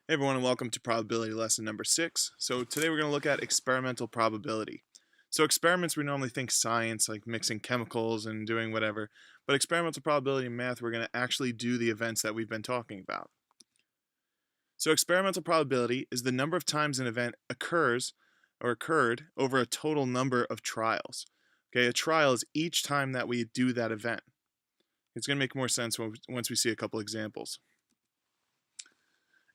Hey everyone, and welcome to probability lesson number 6. So today we're going to look at experimental probability. So experiments, we normally think science, like mixing chemicals and doing whatever, but experimental probability in math, we're going to actually do the events that we've been talking about. So experimental probability is the number of times an event occurs or occurred over a total number of trials. Okay, a trial is each time that we do that event. It's going to make more sense once we see a couple examples.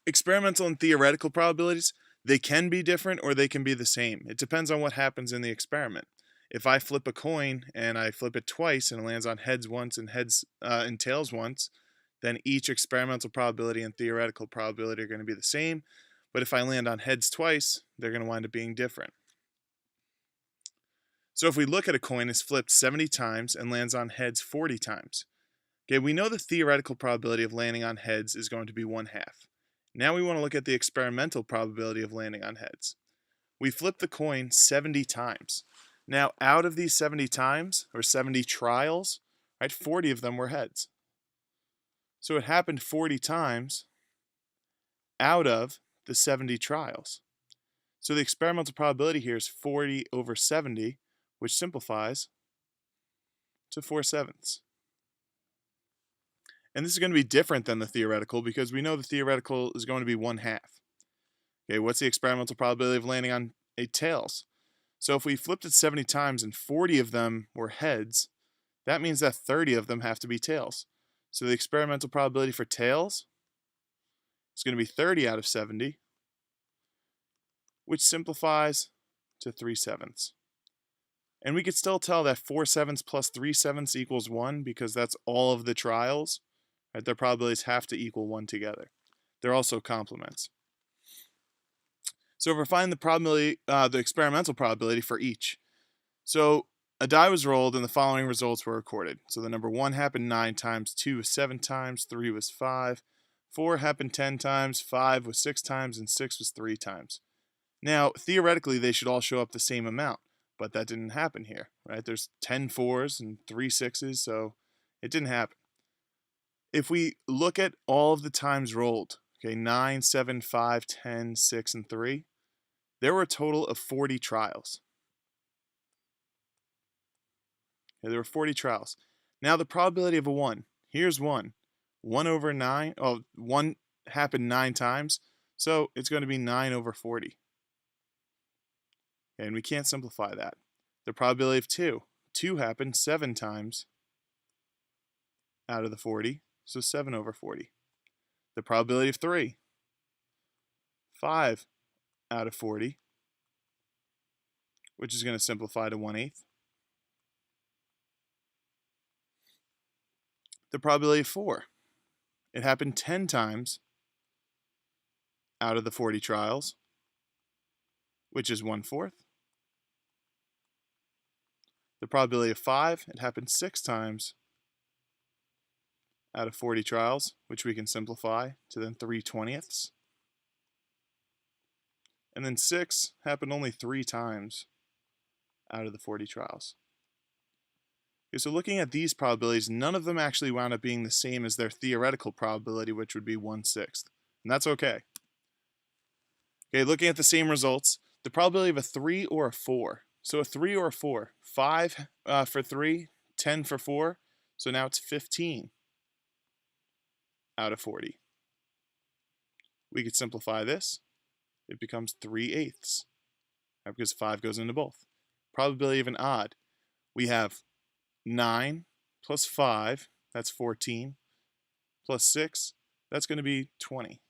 Experimental and theoretical probabilities, they can be different or they can be the same. It depends on what happens in the experiment. If I flip a coin and I flip it twice and it lands on heads once and tails once, then each experimental probability and theoretical probability are going to be the same. But if I land on heads twice, they're going to wind up being different. So if we look at a coin that's flipped 70 times and lands on heads 40 times, okay, we know the theoretical probability of landing on heads is going to be 1/2. Now we want to look at the experimental probability of landing on heads. We flip the coin 70 times. Now, out of these 70 times, or 70 trials, right, 40 of them were heads. So it happened 40 times out of the 70 trials. So the experimental probability here is 40 over 70, which simplifies to 4/7. And this is going to be different than the theoretical because we know the theoretical is going to be 1/2. Okay, what's the experimental probability of landing on a tails? So if we flipped it 70 times and 40 of them were heads, that means that 30 of them have to be tails. So the experimental probability for tails is going to be 30 out of 70, which simplifies to 3/7. And we could still tell that 4/7 plus 3/7 equals 1 because that's all of the trials. Right? Their probabilities have to equal 1 together. They're also complements. So if we're finding the experimental probability for each. So a die was rolled and the following results were recorded. So the number 1 happened 9 times, 2 was 7 times, 3 was 5, 4 happened 10 times, 5 was 6 times, and 6 was 3 times. Now, theoretically, they should all show up the same amount, but that didn't happen here, right? There's 10 4s and 3 6s, so it didn't happen. If we look at all of the times rolled, okay, 9, 7, 5, 10, 6, and 3, there were a total of 40 trials. Okay, there were 40 trials. Now the probability of a 1, here's 1. 1 over 9, 1 happened 9 times, so it's going to be 9 over 40. Okay, and we can't simplify that. The probability of 2 happened 7 times out of the 40, so 7 over 40. The probability of 3, 5 out of 40, which is going to simplify to 1/8. The probability of 4, it happened 10 times out of the 40 trials, which is 1/4. The probability of 5, it happened 6 times out of 40 trials, which we can simplify to then 3/20. And then 6 happened only 3 times out of the 40 trials. Okay, so looking at these probabilities, none of them actually wound up being the same as their theoretical probability, which would be 1/6. And that's okay. Okay, looking at the same results, the probability of a 3 or a 4. So a 3 or a 4, 5 for 3, 10 for 4, so now it's 15 out of 40. We could simplify this. It becomes 3/8 because 5 goes into both. Probability of an odd. We have 9 plus 5, that's 14, plus 6, that's going to be 20.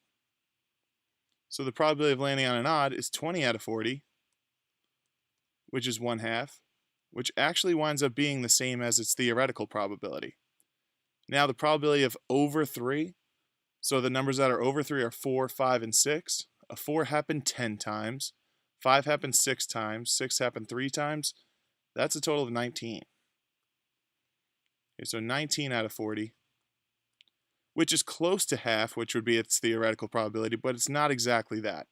So the probability of landing on an odd is 20 out of 40, which is 1/2, which actually winds up being the same as its theoretical probability. Now the probability of over 3, so the numbers that are over 3 are 4, 5, and 6. A 4 happened 10 times, 5 happened 6 times, 6 happened 3 times. That's a total of 19. Okay, so 19 out of 40, which is close to half, which would be its theoretical probability, but it's not exactly that.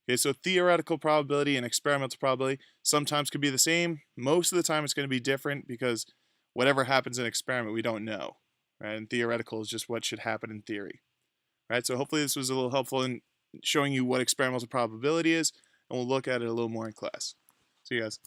Okay, so theoretical probability and experimental probability sometimes could be the same. Most of the time it's going to be different because whatever happens in an experiment we don't know. Right? And theoretical is just what should happen in theory. Right? So hopefully this was a little helpful in showing you what experimental probability is, and we'll look at it a little more in class. See you guys.